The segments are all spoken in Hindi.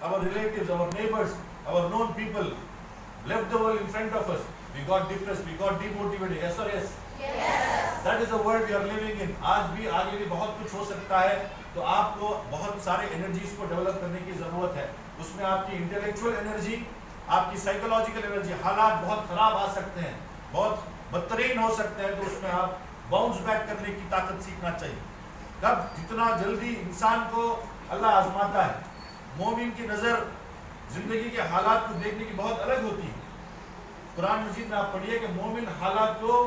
our relatives, our neighbors, our known people left the world in front of us. We got depressed, we got demotivated. Yes or yes? Yes. That is the world we are living in. आज भी आगे भी बहुत कुछ हो सकता है, तो आपको बहुत सारे एनर्जीज को डेवलप करने की जरूरत है। उसमें आपकी इंटेलेक्चुअल एनर्जी, आपकी साइकोलॉजिकल एनर्जी, हालात बहुत खराब आ सकते हैं, बहुत बदतरीन हो सकते हैं, तो उसमें आप बाउंस बैक करने की ताकत सीखना चाहिए। कब जितना जल्दी इंसान को अल्लाह आजमाता है। मोमिन की नजर जिंदगी के हालात को देखने की बहुत अलग होती है। कुरान मजीद में आप पढ़िए कि मोमिन हालात को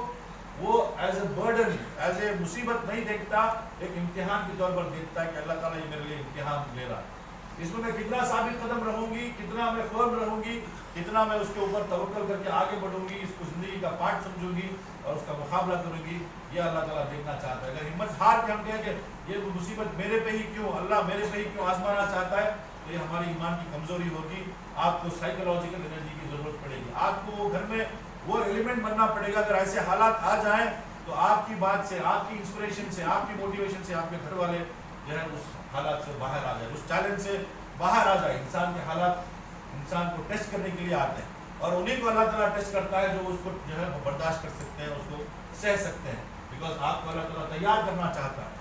वो as a burden, as a मुसीबत नहीं देखता, एक इम्तिहान के तौर पर देखता है कि अल्लाह ताला ये मेरे लिए इम्तिहान ले रहा है। इसमें मैं कितना साबित कदम रहूंगी, कितना मैं फर्म रहूंगी, कितना मैं उसके ऊपर तवक्कुल करके आगे बढ़ूंगी, इसको जिंदगी का पार्ट समझूंगी और उसका मुकाबला करूंगी, ये अल्लाह ताला देखना चाहता है। अगर हिम्मत हार के हम कहें कि ये मुसीबत मेरे पे ही क्यों, अल्लाह मेरे पे ही क्यों आजमाना चाहता है, तो ये हमारी ईमान की कमजोरी होगी। आपको साइकोलॉजिकल एनर्जी की जरूरत पड़ेगी। आपको घर में वो एलिमेंट बनना पड़ेगा। अगर ऐसे हालात आ जाएं तो आपकी बात से, आपकी इंस्पिरेशन से, आपकी मोटिवेशन से आपके घर वाले जो है उस हालात से बाहर आ जाए, उस चैलेंज से बाहर आ जाए। इंसान के हालात इंसान को टेस्ट करने के लिए आते हैं और उन्हीं को अल्लाह ताला टेस्ट करता है जो उसको जो है बर्दाश्त कर सकते हैं, उसको सह सकते हैं। बिकॉज आपको अल्लाह ताला तैयार करना चाहता है।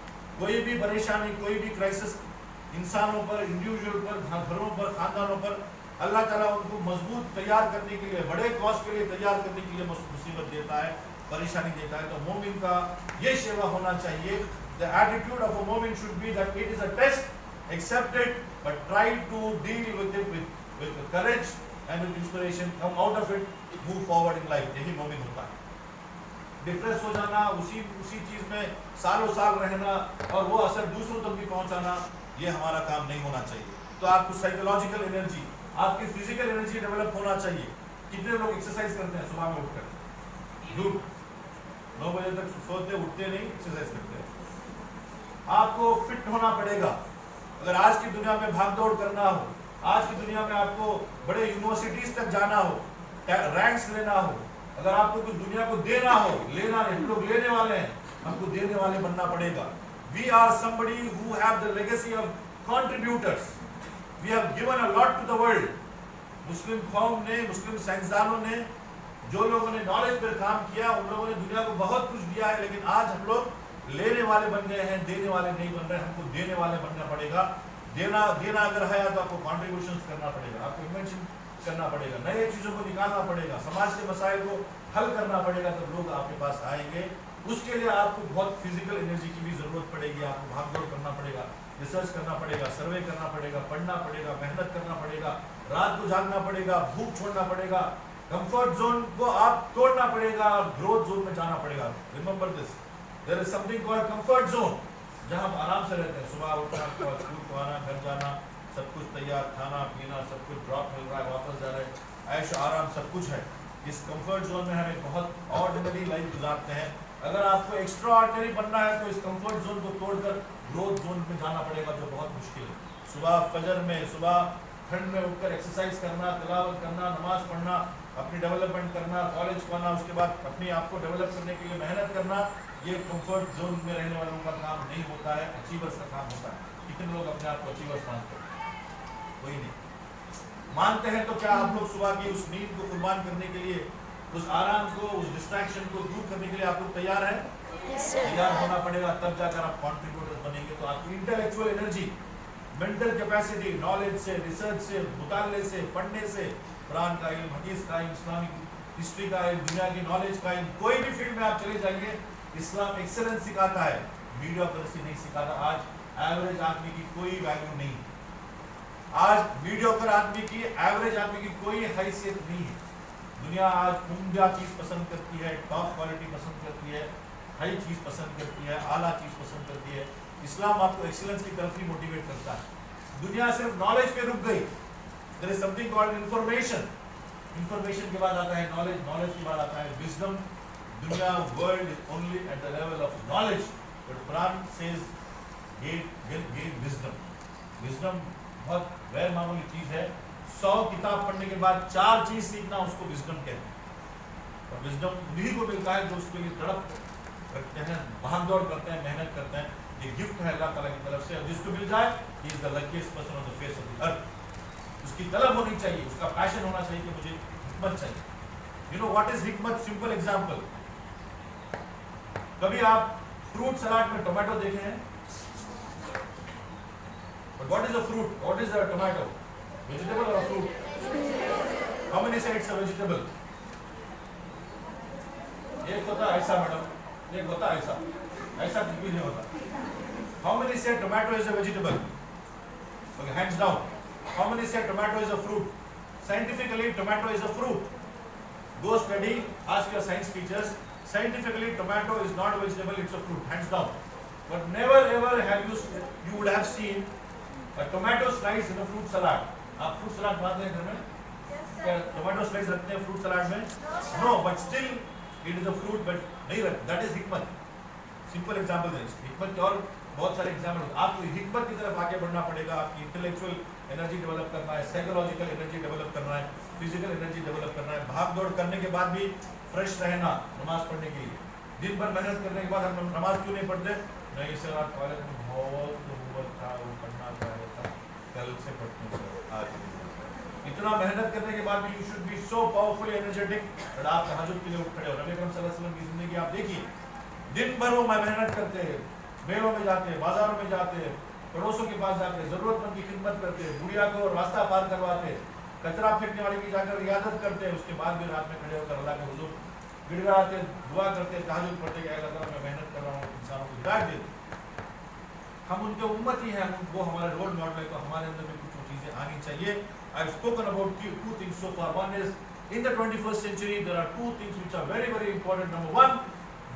कोई भी परेशानी, कोई भी क्राइसिस इंसानों पर, इंडिविजुअल पर, घरों पर, खानदानों पर अल्लाह ताला उनको मजबूत तैयार करने के लिए, बड़े कॉज के लिए तैयार करने के लिए मुसीबत देता है, परेशानी देता है। तो मोमिन का ये शेवा होना चाहिए। The attitude of a momin should be that it is a test, accept it, but try to deal with it with courage and with inspiration, come out of it, move forward in life. यही मोमिन होता है। डिप्रेस हो जाना, उसी चीज में सालों साल रहना और वो असर दूसरों तक भी पहुंचाना, ये हमारा काम नहीं होना चाहिए। तो आपको साइकोलॉजिकल एनर्जी, आपकी फिजिकल एनर्जी डेवलप होना चाहिए। कितने लोग एक्सरसाइज करते हैं सुबह में उठकर? झूठ। 9 बजे तक सोते उठते नहीं, एक्सरसाइज करते हैं। आपको फिट होना पड़ेगा। अगर आज की दुनिया में भागदौड़ करना हो, आज की दुनिया में आपको बड़े यूनिवर्सिटीज तक जाना हो, रैंक्स लेना हो, अगर आपको कुछ दुनिया को देना हो, लेना नहीं, लोग लेने वाले हैं, हमको देने वाले बनना पड़ेगा। We are somebody who have the legacy of contributors. We have given a lot to the world. मुस्लिम कौम ने, मुस्लिम साइंसदानों ने, जो लोगों ने नॉलेज पर काम किया, उन लोगों ने दुनिया को बहुत कुछ दिया है। लेकिन आज हम लोग लेने वाले बन गए हैं, देने वाले नहीं बन रहे। हमको देने वाले बनना पड़ेगा। देना अगर है तो आपको कॉन्ट्रीब्यूशन करना पड़ेगा, आपको इन्वेंशन करना पड़ेगा, नए चीजों को निकालना पड़ेगा, समाज के मसाइल को हल करना पड़ेगा, तब लोग आपके पास आएंगे। उसके लिए आपको बहुत फिजिकल एनर्जी की भी जरूरत पड़ेगी। आपको भागदौड़ करना पड़ेगा, रिसर्च करना पड़ेगा, सर्वे करना पड़ेगा, पढ़ना पड़ेगा, मेहनत करना पड़ेगा, रात को जागना पड़ेगा, भूख छोड़ना पड़ेगा, कंफर्ट जोन को आप तोड़ना पड़ेगा, ग्रोथ जोन में जाना पड़ेगा। Remember this, there is something called comfort zone, जहां आप आराम से रहते हैं। सुबह उठना, स्कूल को आना, घर जाना, सब कुछ तैयार, खाना पीना, सब कुछ ड्रॉप मिल रहा है, वापस जा रहे हैं, ऐश आराम सब कुछ है। इस कंफर्ट जोन में हम एक बहुत ऑर्डिनरी लाइफ गुजारते हैं। अगर आपको एक्स्ट्रा ऑर्डिनरी बनना है तो इस कंफर्ट जोन को तोड़कर ग्रोथ जोन में जाना पड़ेगा, जो बहुत मुश्किल है। सुबह फजर में, सुबह ठंड में उठकर एक्सरसाइज करना, तिलावत करना, नमाज पढ़ना, अपनी डेवलपमेंट करना, कॉलेज को आना, उसके बाद अपने आप को डेवलप करने के लिए मेहनत करना, ये कंफर्ट जोन में रहने वालों का काम नहीं होता है, अचीवर्स का काम होता है। कितने लोग अपने आप को अचीवर्स मानते हैं? कोई नहीं मानते हैं। तो क्या आप लोग सुबह की उस नींद को कुर्बान करने के लिए, उस आराम को, उस डिस्ट्रैक्शन को दूर करने के लिए आप लोग तैयार हैं? तैयार होना पड़ेगा, तब जाकर आप कॉन्ट्रीब्यूटर्स बनेंगे। तो आपकी intellectual energy, mental capacity, knowledge से, रिसर्च से, मुताले से, पढ़ने से, कुरान का इल्म, हदीस का इल्म, इस्लामिक हिस्ट्री का इल्म, दुनिया की नॉलेज का इल्म, कोई भी फील्ड में आप चले जाइए, इस्लाम एक्सेलेंस सिखाता है, मीडियोक्रेसी नहीं सिखाता। आज एवरेज आदमी की कोई वैल्यू नहीं है। आज मीडियोकर आदमी की, एवरेज आदमी की कोई हैसियत नहीं है। दुनिया आज उम्दा चीज पसंद करती है, टॉप क्वालिटी पसंद करती है, हाई चीज पसंद करती है, आला चीज पसंद करती है। इस्लाम आपको एक्सीलेंस की तरफ ही मोटिवेट करता है। दुनिया सिर्फ नॉलेज पे रुक गई। There is something called information. Information के बाद आता है नॉलेज, नॉलेज के बाद आता है विजडम। दुनिया, world is only at the level of knowledge, but Quran says gain wisdom. Wisdom बहुत गैर मामूली चीज है। 100 किताब पढ़ने के बाद 4 चीज सीखना, उसको विजडम कहते हैं। और विजडम उन्हीं को मिलता है जो उसके लिए तड़प रखते हैं, भागदौड़ करते हैं, मेहनत करते हैं। ये गिफ्ट है अल्लाह ताला की तरफ से, और जिसको मिल जाए, he is the luckiest person on the face of the earth. उसकी तलब होनी चाहिए, उसका पैशन होना चाहिए कि मुझे हिकमत चाहिए। यू नो व्हाट इज हिकमत? सिंपल एग्जांपल, कभी आप फ्रूट सलाद में टोमेटो देखे हैं? But what is a fruit? What is a tomato? Vegetable और फ्रूट? हाउ मेनी से इट्स अ वेजिटेबल? एक होता ऐसा मैडम, एक होता ऐसा, ऐसा कुछ भी नहीं होता। How many say tomato is a vegetable? Okay, hands down. How many say tomato is a fruit? Scientifically tomato is a fruit. Go study, ask your science teachers. Scientifically, tomato is not a vegetable; it's a fruit, hands down. But never ever have you would have seen a tomato slice in a fruit salad. आप fruit salad बनाते हैं घर में? क्या tomato slice रखते हैं fruit salad में? No, but still it is a fruit, but नहीं रखते. That is हिकमत. Simple example है. हिकमत के और बहुत सारे एग्जाम्पल। आपको हिकमत की तरफ आगे बढ़ना पड़ेगा। आपकी इंटेलेक्चुअल एनर्जी डेवलप करना है, साइकोलॉजिकल एनर्जी डेवलप करना है, फिजिकल एनर्जी डेवलप करना है। भाग दौड़ करने के बाद भी फ्रेश रहना नमाज पढ़ने के लिए। दिन भर मेहनत करने के बाद हम नमाज क्यों नहीं पढ़ते? नहीं सर, आज कॉलेज में बहुत होमवर्क था, वो पढ़ना था, कल से पढ़ते हैं सर, आज इतना मेहनत करने के बाद भी you should B so powerfully energetic that आप तहज्जुद के लिए उठ खड़े हो। नबी अकरम सल्लल्लाहु अलैहि वसल्लम की जिंदगी आप देखिए, दिन भर वो मेहनत करते हैं, मेलों में जाते हैं, बाजारों में जाते हैं, पड़ोसों के पास जाते हैं, जरूरतमंद की खिदमत करते हैं, बुढ़िया को रास्ता पार करवाते हैं, कचरा फेंकने वाले की जाकर रियादत करते हैं। उसके बाद भी रात में खड़े होकर अल्लाह के हुजूर गिड़गिड़ाते, दुआ करते, तहज्जुद पढ़ते कि अल्लाह ताला मैं मेहनत कर रहा हूँ, इंसानों को हिदायत दे। हम उनके उम्मत ही हैं, वो हमारा रोल मॉडल है, तो हमारे अंदर भी कुछ चीजें आनी चाहिए। I have spoken about two things so far. One is in the 21st century there are two things which are very very important. Number one,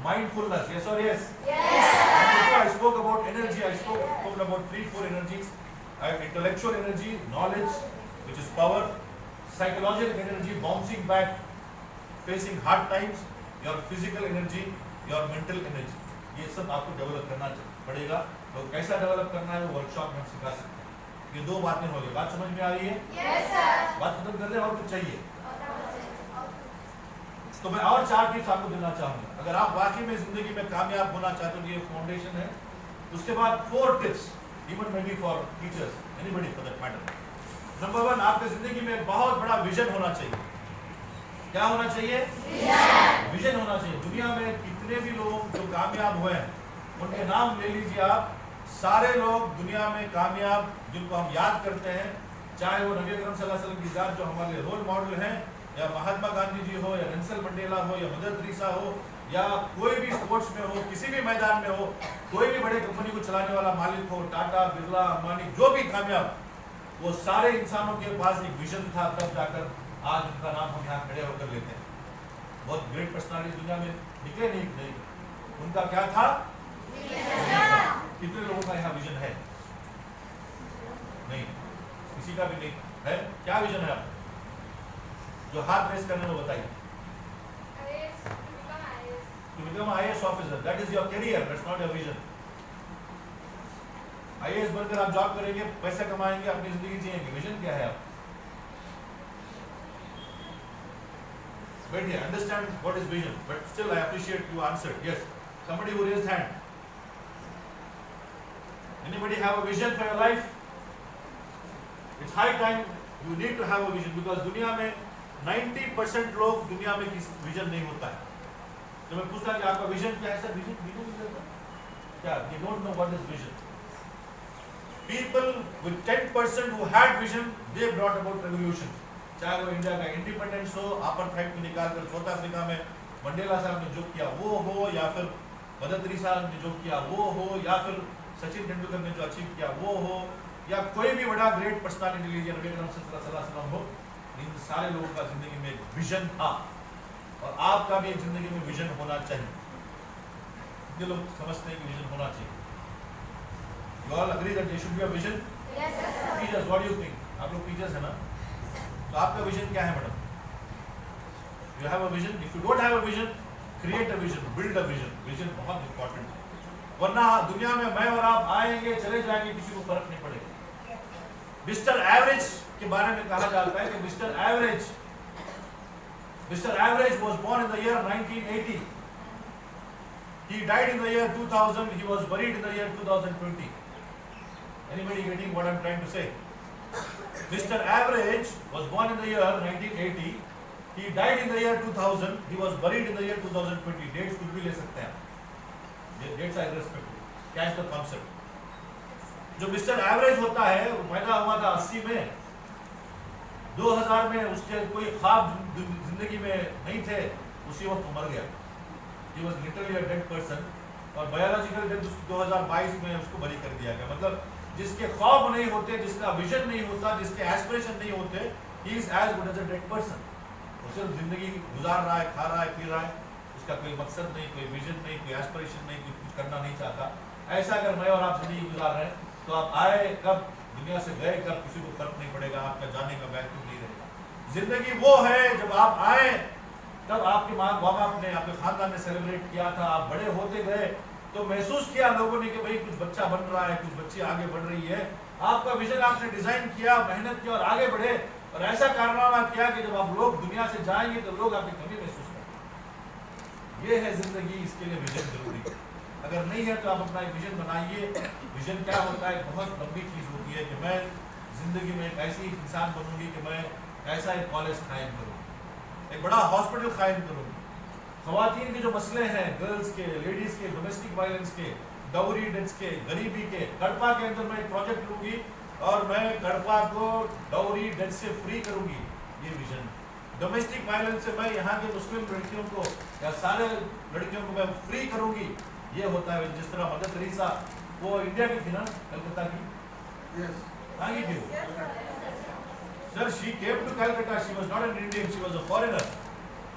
mindfulness. Yes or yes? Yes. Number two, I spoke about energy. I spoken about 3-4 energies. I have intellectual energy, knowledge, which is power. Psychological energy, bouncing back, facing hard times. Your physical energy, your mental energy. ये सब आपको डेवलप करना पड़ेगा। तो कैसा डेवलप करना है वो वर्कशॉप में हम सिखा सकते हैं। ये दो बातें हो गई। बात समझ में आ रही है? Yes, sir. बात खत्म कर ले और कुछ चाहिए? तो मैं और 4 टिप्स आपको देना चाहूंगा। अगर आप वाकई में जिंदगी में कामयाब होना चाहते हो, ये फाउंडेशन है। उसके बाद 4 tips, even may be for teachers, anybody for that matter. Number 1, आपकी जिंदगी में एक बहुत बड़ा विजन होना चाहिए। क्या होना चाहिए? विजन होना चाहिए। दुनिया में कितने भी लोग जो कामयाब हुए हैं उनके नाम ले लीजिए आप। सारे लोग दुनिया में कामयाब जिनको हम याद करते हैं, चाहे वो नबी अकरम सल्लल्लाहु अलैहि वसल्लम की जात जो हमारे रोल मॉडल हैं, या महात्मा गांधी जी हो, या नेल्सन मंडेला हो, या मदर तेरेसा हो, या कोई भी स्पोर्ट्स में हो, किसी भी मैदान में हो, कोई भी बड़े कंपनी को चलाने वाला मालिक हो, टाटा, बिरला, अंबानी, जो भी कामयाब, वो सारे इंसानों के पास एक विजन था, तब जाकर आज उनका नाम हम यहाँ खड़े होकर लेते हैं। बहुत ग्रेट पर्सनालिटी दुनिया में निकले नहीं, उनका क्या था? कितने लोगों का यहाँ विजन है? नहीं, किसी का भी नहीं है। क्या विजन है आपका? जो हाथ रेस करने में बताइए। To become IAS officer, that is your career, that's not your vision. IAS बनकर आप जॉब करेंगे, पैसे कमाएंगे, अपनी जिंदगी जिएंगे। विजन क्या है आप? Wait here, understand what is vision, but still I appreciate you answered. Yes, somebody who raised hand. Anybody have a vision for your life? It's high time you need to have a vision because दुनिया में 90% लोग दुनिया में किसी विजन नहीं होता है। तो मैं पूछता कि आपका विजन क्या है? सर विजन क्या? You don't know what is vision. People with 10% who had vision, they brought about revolution. चाहे वो इंडिया का इंडिपेंडेंस हो, अपार्थाइड को निकालकर साउथ अफ्रीका में मंडेला साहब ने जो किया वो हो, या फिर मदर तेरेसा ने जो किया वो हो, या फिर सचिन तेंदुलकर ने जो अचीव किया वो हो, या कोई भी बड़ा ग्रेट पर्सनालिटी लीजिए, नबी अकरम सल्लल्लाहु अलैहि वसल्लम हो, इन सारे लोगों का जिंदगी में एक विजन था और आपका भी एक जिंदगी में विजन होना चाहिए। ये लोग समझते हैं कि विजन होना चाहिए। You all agree that there should be a vision? Yes, sir. Teachers, what do you think? आप लोग टीचर्स हैं ना? तो आपका विजन क्या है madam? You have a vision? If you don't have a vision, create a vision, build a vision. Vision बहुत important है। वरना दुनिया में मैं और आप आएंगे चले जाएंगे, किसी को फर्क नहीं पड़ेगा। मिस्टर एवरेज के बारे में कहा जाता है कि mister average was born in the year 1980. He died in the year 2000. He was buried in the year 2020. Anybody getting what I'm trying to say? Mr. Average was born in the year 1980. He died in the year 2000. He was buried in the year 2020. Dates कुछ भी ले सकते हैं. Dates are irrespective. Catch the concept. जो मिस्टर एवरेज होता है वो पैदा हुआ था 80 में, 2000 में उसके कोई ख्वाब जिंदगी में नहीं थे, उसी वक्त मर गया. He was literally a dead person. और बायोलॉजिकल डेथ 2022 में उसको बरी कर दिया गया. मतलब जिसके ख्वाब नहीं होते, जिसका विजन नहीं होता, जिसके एस्पिरेशन नहीं होते, he is as good as a dead person. वो सिर्फ जिंदगी गुजार रहा है, खा रहा है, पी रहा है, उसका कोई मकसद नहीं, कोई विजन नहीं, कोई एस्पिरेशन नहीं, कुछ करना नहीं चाहता. ऐसा अगर मैं और आप जिंदगी गुजार रहे हैं तो आप आए कब, दुनिया से गए कब, किसी को फर्क नहीं पड़ेगा. आपका जाने का वैल्यू नहीं रहेगा. जिंदगी वो है जब आप आए तब आपके माँ बाप ने, आपके खानदान ने सेलिब्रेट किया था. आप बड़े होते गए तो महसूस किया लोगों ने कि भाई कुछ बच्चा बन रहा है, कुछ बच्ची आगे बढ़ रही है. आपका विजन आपने डिजाइन किया, मेहनत की और आगे बढ़े और ऐसा कारनामा किया कि जब आप लोग दुनिया से जाएंगे तो लोग आपकी कमी महसूस करेंगे. ये है जिंदगी. इसके लिए विजन जरूरी है. अगर नहीं है तो आप अपना एक विजन बनाइए. विजन क्या होता है? बहुत लंबी चीज होती है कि मैं जिंदगी में एक ऐसी इंसान बनूंगी कि मैं ऐसा एक कॉलेज कायम करूँ, एक बड़ा हॉस्पिटल कायम करूँ. ख़वातीन के जो मसले हैं, गर्ल्स के, लेडीज के, डोमेस्टिक वायलेंस के, डाउरी डेट्स के, गरीबी के, कड़पा के अंदर मैं एक प्रोजेक्ट लूंगी और मैं कड़पा को डाउरी डेट से फ्री करूंगी. ये विजन. डोमेस्टिक वायलेंस से मैं यहाँ के मुस्लिम लड़कियों को या सारे लड़कियों को मैं फ्री करूंगी. ये होता है. जिस तरह मदर तेरेसा, वो इंडिया की थी ना, कलकत्ता की. कहाँ की थी वो? Sir, she came to Calcutta. She was not an Indian, she was a foreigner.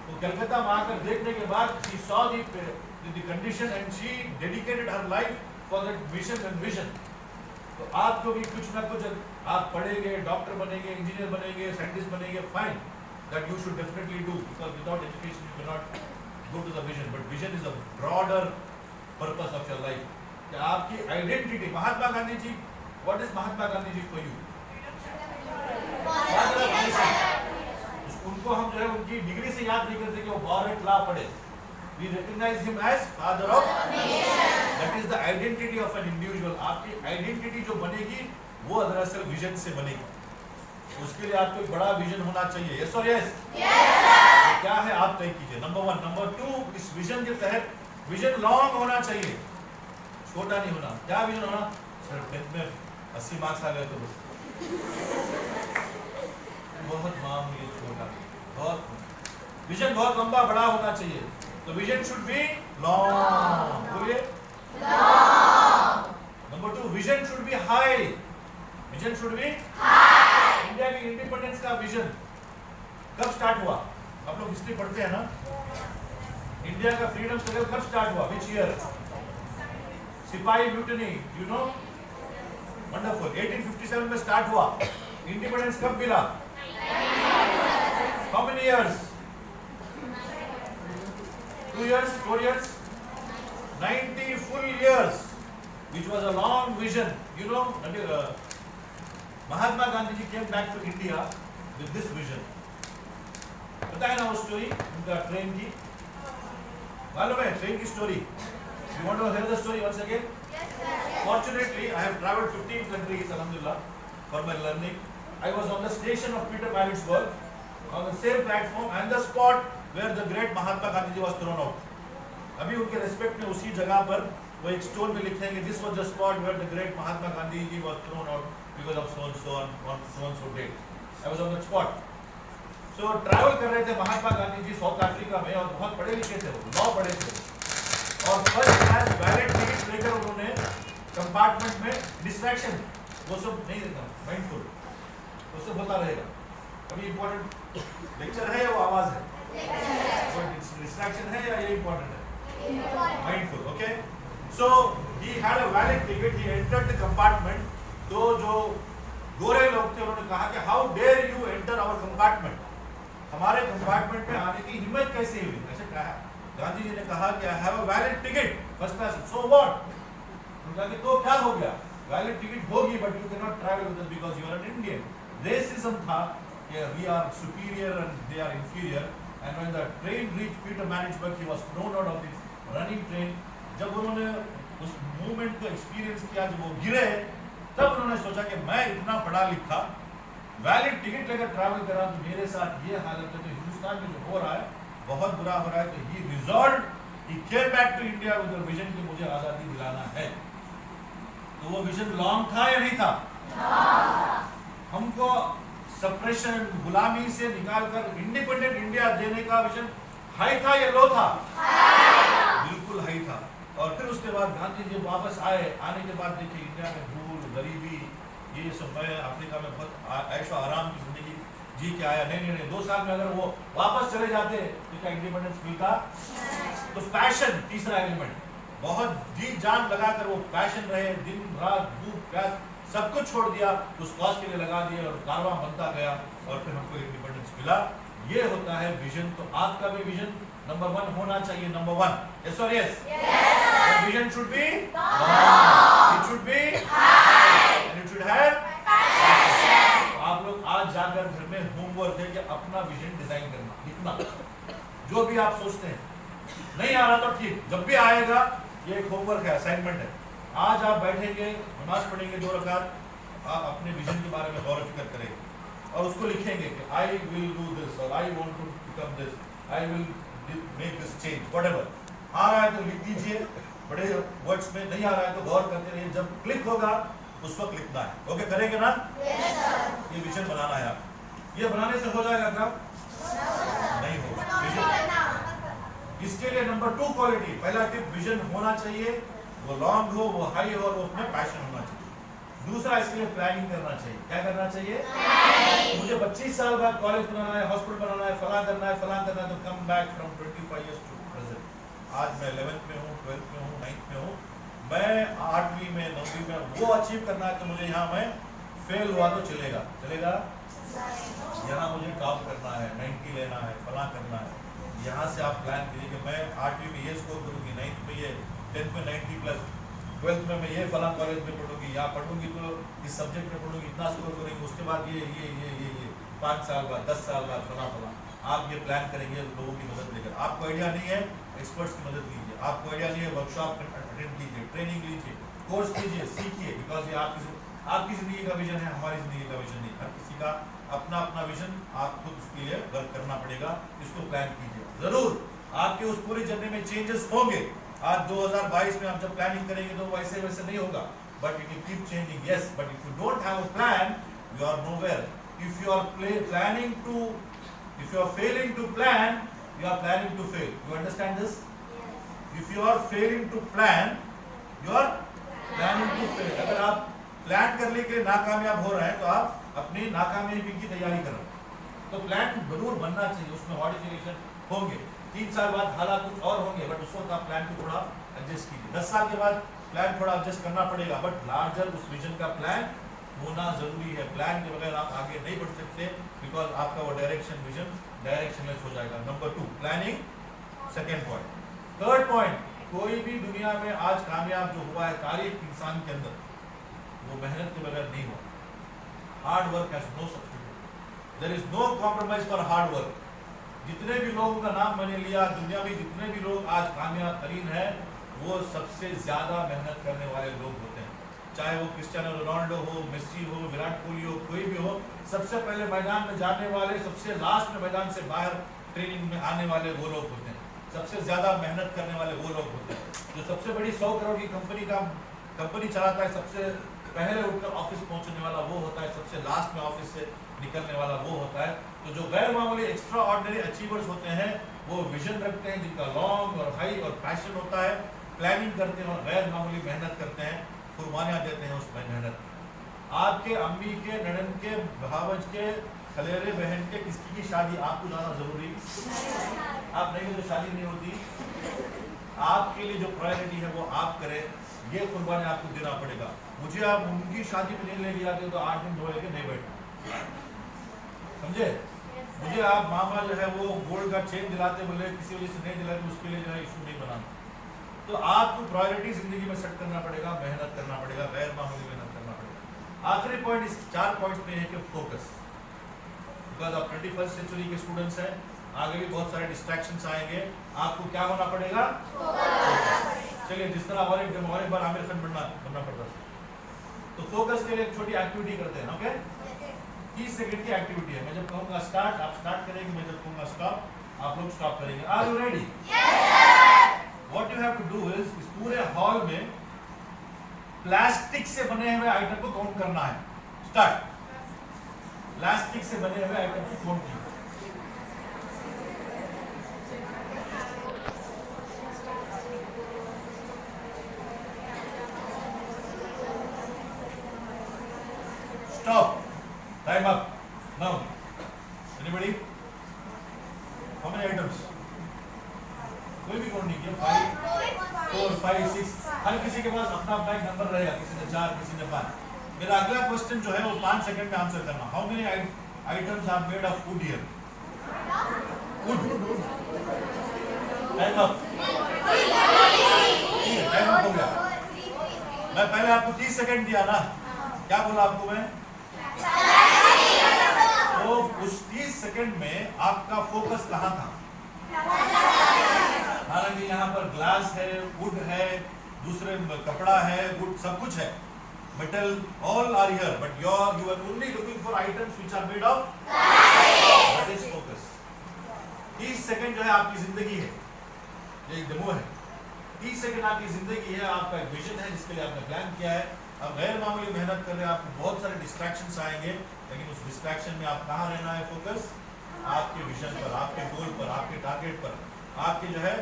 तो कलकत्ता में आकर देखने के बाद she saw the condition and she dedicated her life for that mission and vision. तो आपको भी कुछ ना कुछ, आप पढ़ेंगे, डॉक्टर बनेंगे, इंजीनियर बनेंगे, साइंटिस्ट बनेंगे, fine. That you should definitely do, because without education you cannot go to the vision. But vision is a broader purpose of your life. कि आपकी identity. Mahatma Gandhi ji, what is Mahatma Gandhi ji for you? उनको हम जो है उनकी डिग्री से याद नहीं करते कि वो भारत लॉ पढ़े. We recognize him as father of nation. That is the identity of an individual. आपकी आइडेंटिटी जो बनेगी वो दरअसल विजन से बनेगी. उसके लिए आपको एक बड़ा विजन होना चाहिए. यस और यस? तो क्या है आप तय कीजिए. नंबर 1. नंबर 2, इस विजन के तहत विजन लॉन्ग होना चाहिए, छोटा नहीं होना. क्या विजन होना? सर 10th में 80 मार्क्स आ गए तो बहुत मामूली, छोटा. बहुत विजन बहुत लंबा बड़ा होना चाहिए. तो विजन शुड बी लॉन्ग. बोलिए long. Number 2, vision should be high. Vision should be high. India की इंडिपेंडेंस का विजन कब स्टार्ट हुआ? आप लोग हिस्ट्री पढ़ते हैं ना. इंडिया का फ्रीडम स्ट्रगल कब स्टार्ट हुआ? Which year? सिपाही म्यूटिनी, यू नो, वंडरफुल. 1857 में स्टार्ट हुआ. इंडिपेंडेंस कब मिला? How many years? 2 years, 4 years, 90 full years, which was a long vision. You know, Mahatma Gandhi ji came back to India with this vision. पता है ना वो स्टोरी उनका ट्रेन की? मालूम है ट्रेन की story? You want to hear the story once again? Yes, sir. Fortunately, I have traveled 15 countries, alhamdulillah, for my learning. I was on the station of Peter Maritzburg, on the same platform and the spot where the great Mahatma Gandhi ji was thrown out. अभी उनके रेस्पेक्ट में उसी जगह पर वो एक स्टोन में लिखेंगे, this was the spot where the great Mahatma Gandhi ji was thrown out because of so and so on so and so date. I was on that spot. So travel कर रहे थे महात्मा गांधी जी साउथ अफ्रीका में और बहुत पढ़े लिखे थे, वो लॉ पढ़े थे. और फर्स्ट क्लास वैलेट टिकट लेकर उन्होंने कंपार्टमेंट में डिस्ट्रैक्शन वो सब नहीं देता, माइंडफुल वो सब होता रहेगा. अभी इम्पोर्टेंट लेक्चर है या वो आवाज है? डिस्ट्रैक्शन है या ये इम्पोर्टेंट है? Mindful. Okay. So he had a valid ticket. He entered the compartment. तो जो गोरे लोग थे उन्होंने कहा कि how dare you enter our compartment, हमारे कंपार्टमेंट में आने की हिम्मत कैसे हुई? ऐसे कहा. गांधी जी ने कहा कि I have a valid ticket first class. So what? उन्होंने कहा कि तो क्या हो गया? वैलिड टिकट होगी but you can not travel with us because you are an Indian. Racism था कि we are superior and they are inferior. And when the train reached Pietermaritzburg he was thrown out of this running train. जब उन्होंने उस मूवमेंट को एक्सपीरियंस किया, जब वो गिरे, तब उन्होंने सोचा कि मैं इतना पढ़ा लिखा वैलिड टिकट लेकर ट्रैवल करा तो मेरे साथ ये हालत है, तो हिंदुस्तान में जो हो रहा है बहुत बुरा हो रहा है। तो he resolve, he came back to India with the vision कि मुझे आजादी दिलाना है। तो वो विजन लॉन्ग था या नहीं था? हमको सप्रेशन, गुलामी से निकालकर इंडिपेंडेंट इंडिया देने का विजन हाई था या लो था? बिल्कुल हाई था। और फिर उसके बाद गांधी जी वापस आए, आने के बाद देखिए इंडिया में धूल, गरीबी, ये सब, मैं अफ्रीका में बहुत ऐशो आराम की जिंदगी जी के आया। नहीं 2 साल में अगर वो वापस चले जाते तो क्या इंडिपेंडेंस मिलता? तो पैशन, तीसरा एलिमेंट, बहुत जी जान लगाकर वो पैशन रहे, दिन रात धूप प्यास सब कुछ छोड़ दिया, उस कॉज के लिए लगा दिया और कारवां बनता गया और फिर हमको इंडिपेंडेंस मिला। ये होता है विजन। तो आपका भी विजन नंबर 1 होना चाहिए, नंबर 1। यस और yes? Vision should be, it should B and it should have passion. आप लोग आज जाकर घर में होमवर्क है कि अपना विजन डिजाइन करना, लिखना, जो भी आप सोचते हैं। नहीं आ रहा तो ठीक, जब भी आएगा ये एक होमवर्क है, असाइनमेंट है। आज आप बैठेंगे, नमाज पढ़ेंगे 2 रकात, आप अपने विजन के बारे में गौर फिक्र करेंगे और उसको लिखेंगे कि I will do this or I want to become this, I will make this change, whatever. आ रहा है तो लिख दीजिए बड़े वर्ड्स में, नहीं आ रहा है तो गौर करते रहिए, जब क्लिक होगा उस वक्त लिखना है। ओके, करेंगे ना? Yes sir. ये विजन बनाना है आप। ये बनाने से हो जाएगा क्या? नहीं होगा। विजन, इसके लिए नंबर 2 क्वालिटी, पहला टिप, विजन होना चाहिए, वो लॉन्ग हो, वो हाई हो और वो अपने पैशन होना चाहिए। दूसरा, इसके लिए प्लानिंग करना चाहिए। क्या करना चाहिए? मुझे 25 साल बाद कॉलेज बनाना है, हॉस्पिटल बनाना है, फलां करना है, तो come back from 25 years to present. आज मैं 11th में हूँ, 12th में हूँ, 9th में हूँ, मैं 8वीं में, 9वीं में, वो अचीव करना है तो मुझे यहाँ मैं फेल हुआ तो चलेगा? यहाँ मुझे टॉप करना है, 90 लेना है, फलां करना है। यहाँ से आप प्लान कीजिए कि मैं 8वीं में ये स्कोर करूँगी, 9th में ये, 10th में 90+, 12th में मैं ये फलां कॉलेज में पढ़ूंगी, यहाँ पढ़ूंगी तो इस सब्जेक्ट में पढ़ूंगी, इतना स्कोर करेंगे, उसके बाद ये 5 साल बाद, 10 साल बाद फलां। आप ये प्लान करेंगे लोगों की मदद लेकर। आपको आइडिया नहीं है, एक्सपर्ट्स की मदद लीजिए। आपको आइडिया नहीं है, वर्कशॉप अटेंड कीजिए, ट्रेनिंग लीजिए, कोर्स कीजिए, सीखिए, बिकॉज ये आपकी जिंदगी का विजन है, हमारी जिंदगी का विजन नहीं। हर किसी का अपना अपना विजन, आपको उसके लिए वर्क करना पड़ेगा, इसको प्लान कीजिए। जरूर आपके उस पूरी जर्नी में चेंजेस होंगे। आज 2022 में आप जब प्लानिंग करेंगे तो वैसे नहीं होगा, but it will keep changing. Yes, but if you don't have a plan, you are nowhere. If you are failing to plan, you are planning to fail. You understand this? If you are failing to plan, you are planning to fail. अगर आप प्लान कर लेके नाकामयाब हो रहे हैं तो आप अपनी नाकामयाबी की तैयारी कर रहे हैं। तो प्लान जरूर बनना चाहिए, उसमें मॉडिफिकेशन होंगे। 3 साल बाद हालात कुछ और होंगे, बट उस वक्त आप प्लान को थोड़ा एडजस्ट कीजिए। 10 साल के बाद प्लान थोड़ा एडजस्ट करना पड़ेगा, बट लार्जर उस विजन का प्लान होना जरूरी है। प्लान के बगैर आप आगे नहीं बढ़ सकते, बिकॉज आपका वो विजन डायरेक्शनलेस हो जाएगा। Number 2, planning, second point. Third point, कोई भी दुनिया में आज कामयाब जो हुआ है तारीख इंसान के अंदर, वो मेहनत के बगैर नहीं हुआ। Hard work has no substitute, there is no compromise for hard work. जितने भी लोगों का नाम मैंने लिया, दुनिया में जितने भी लोग आज कामयाब तरीन है, वो सबसे ज्यादा मेहनत करने वाले लोग होते हैं। चाहे वो क्रिस्टियानो रोनाल्डो हो, मेसी हो, विराट कोहली हो, कोई भी हो, सबसे पहले मैदान में जाने वाले, सबसे लास्ट में मैदान से बाहर ट्रेनिंग में आने वाले वो लोग होते हैं। सबसे ज्यादा मेहनत करने वाले वो लोग होते हैं। जो सबसे बड़ी 100 करोड़ की कंपनी चलाता है, सबसे पहले उठकर ऑफिस पहुंचने वाला वो होता है, सबसे लास्ट में ऑफिस से निकलने वाला वो होता है। तो जो गैर मामूली एक्स्ट्रा ऑर्डिनरी अचीवर्स होते हैं, वो विजन रखते हैं, जिनका लॉन्ग और हाई और पैशन होता है, प्लानिंग करते हैं और गैर मामूली मेहनत करते हैं, कुर्बानियां देते हैं उस मेहनत। आपके अम्मी के, ननन के, भावज के, खलेरे बहन के किसकी की शादी आपको जाना जरूरी? आप नहीं तो शादी नहीं होती। आपके लिए जो प्रायोरिटी है वो आप करें, ये कुर्बानी आपको देना पड़ेगा। मुझे आप उनकी शादी में नहीं लेके जाते तो 8 दिन धोए के नहीं बैठना, समझे? मुझे आप मामा जो है वो गोल्ड का चेन दिलाते, बोले किसी वजह से नहीं दिलाते, उसके लिए जो है इशू नहीं बनाना। तो आपको प्रायोरिटी जिंदगी में सेट करना पड़ेगा, मेहनत करना पड़ेगा, गैर मामूली मेहनत करना पड़ेगा। आखिरी पॉइंट इस 4 पॉइंट्स में है कि फोकस। बिकॉज आप 21st सेंचुरी के स्टूडेंट्स हैं, आगे भी बहुत सारे डिस्ट्रैक्शंस आएंगे, आपको क्या होना पड़ेगा? चलिए, जिस तरह और एक बार आमिर खान बनना पड़ता है, तो फोकस के लिए एक छोटी एक्टिविटी करते हैं। ओके, 30 सेकंड की एक्टिविटी है। मैं जब कहूँगा स्टार्ट आप स्टार्ट करेंगे, मैं जब कहूँगा स्टॉप आप लोग स्टॉप करेंगे। Are you ready? What you have to do is इस पूरे हॉल में प्लास्टिक से बने हुए आइटम को काउंट करना है। स्टार्ट। प्लास्टिक से बने हुए आइटम को काउंट कीजिए। Stop. Time up. Now. Anybody? How many items? कोई भी काउंट नहीं किया। 5, 4, 5, 6। हर किसी के पास अपना अपना एक नंबर रहेगा। किसी ने 4, किसी ने 5। मेरा अगला क्वेश्चन जो है वो 5 सेकंड में आंसर करना। How many items are made of wood here? Wood. Time up. Time up हो गया। मैं पहले आपको 30 सेकंड दिया ना, क्या बोला आपको मैं? तो उस 30 सेकंड में आपका फोकस कहाँ था? हालांकि यहाँ पर ग्लास है, वुड है, दूसरे कपड़ा है, वुड सब कुछ है, metal, all are here, but you are only looking for items which are made of that is focus। 30 second जो है आपकी जिंदगी है, ये एक डेमो है। 30 सेकंड आपकी जिंदगी है, आपका एक विजन है जिसके लिए आपने प्लान किया है। अब गैर मामूली मेहनत कर रहे हैं, आपको बहुत सारे डिस्ट्रैक्शंस आएंगे, लेकिन उस डिस्ट्रैक्शन में आप कहाँ रहना है? फोकस आपके विजन पर, आपके गोल पर, आपके टारगेट पर, आपके जो है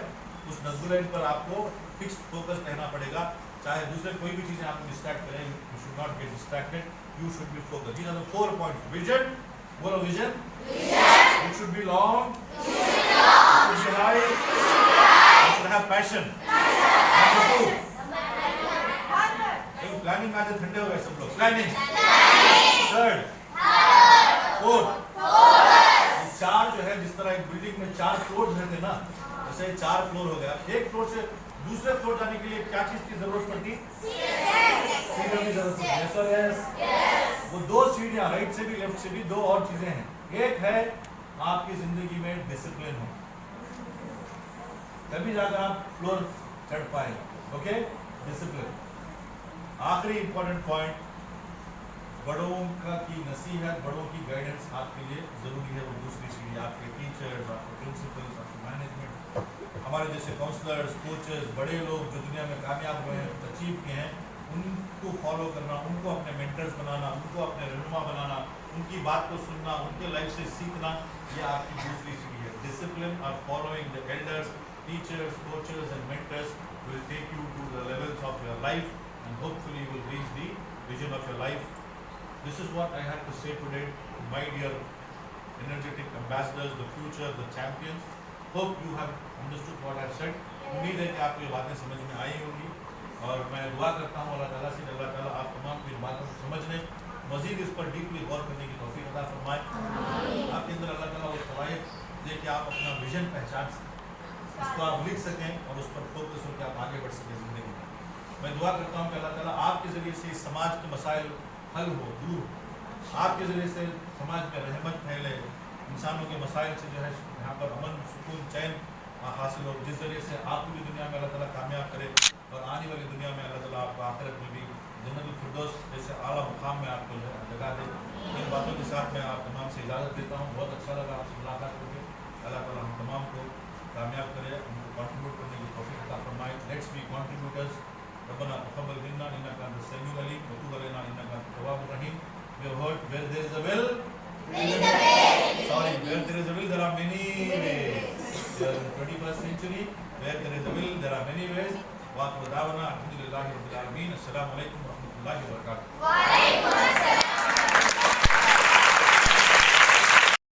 उस नज़ुलैंड पर आपको फिक्स्ड फोकस रहना पड़ेगा। चाहे दूसरे कोई भी चीजें आपको डिस्ट्रैक्ट करें, you should not get distracted, you should be focused. These are the 4 points. Vision, बोलो vision. It should be long, it should be right, it should have passion. Number 2, planning आज ठंडे हो गए सब लोग। प्लानिंग। 3rd, 4th। 4 जो है, जिस तरह एक बिल्डिंग में 4 फ्लोर रहते ना, जैसे 4 फ्लोर हो गया। एक फ्लोर से दूसरे फ्लोर जाने के लिए क्या चीज की जरूरत पड़ती? सीढ़ियों की जरूरत पड़ती है। Sir yes. वो 2 सीढ़ियां, राइट से भी लेफ्ट से भी 2 और चीजें हैं। एक है आपकी जिंदगी में डिसिप्लिन हो, तभी जाकर आप फ्लोर चढ़ पाए। Okay, discipline. आखिरी इंपॉर्टेंट पॉइंट, बड़ों की नसीहत, बड़ों की गाइडेंस आपके लिए जरूरी है। वो दूसरी सीढ़ी आपके टीचर्स, आपके प्रिंसिपल्स, आपके मैनेजमेंट, हमारे जैसे काउंसलर्स, कोचेस, बड़े लोग जो दुनिया में कामयाब हुए हैं, अचीव किए हैं, उनको फॉलो करना, उनको अपने मेंटर्स बनाना, उनको अपने रहनुमा बनाना, उनकी बात को सुनना, उनके लाइफ से सीखना, ये आपकी दूसरी सीढ़ी है। डिसिप्लिन और following the elders, teachers, coaches and mentors will take you to the levels of your life and hopefully you will reach the vision of your life. This is what I had to say today to my dear energetic ambassadors, the future, the champions. Hope you have understood what I said. उम्मीद है कि आपको ये बातें समझ में आई होंगी और मैं दुआ करता हूँ अल्लाह ताला से, अल्लाह ताला आप तमाम की बातों को समझने, मजीद इस पर डीपली गौर करने की तौफीक अता फरमाए। आपके अंदर अल्लाह ताला वो सलाहियत दे कि आप अपना विजन पहचान सकें, उसको आप लिख सकें और उस पर फोकस होकर आप आगे बढ़ सकें जिंदगी में। मैं दुआ करता हूँ कि अल्लाह ताला आपके ज़रिए से इस समाज के मसाइल हल हो, दूर हो, आपके ज़रिए से समाज में रहमत फैले, इंसानों के मसाइल से जो है यहाँ पर अमन, सुकून, चैन हासिल हो, जिस ज़रिए से आप पूरी दुनिया में अल्लाह ताला कामयाब करे और आने वाली दुनिया में अल्लाह ताला आपको आखिरत में भी जन्नतुल फिरदौस जैसे आला मुकाम में आपको जगह दे। इन बातों के साथ मैं आप तमाम से इजाज़त देता हूँ। बहुत अच्छा लगा आपसे मुलाकात करके। अल्लाह ताला हम तमाम को कामयाब करे, उनको कंट्रीब्यूट करने की तौफीक अता फरमाए। Let's be contributors. रब्बना तक़ब्बल मिन्ना इन्नका अंतस समीउल अलीम व तुब अलैना इन्नका अंतत तव्वाबुर रहीम। We have heard where there is a will, sorry, where there is a will there are many ways. We are in the 21st century. Where there is a will there are many ways. Wa akhiru da'wana alhamdulillahi rabbil alamin. Assalamu alaikum wa rahmatullahi wa barakatuh.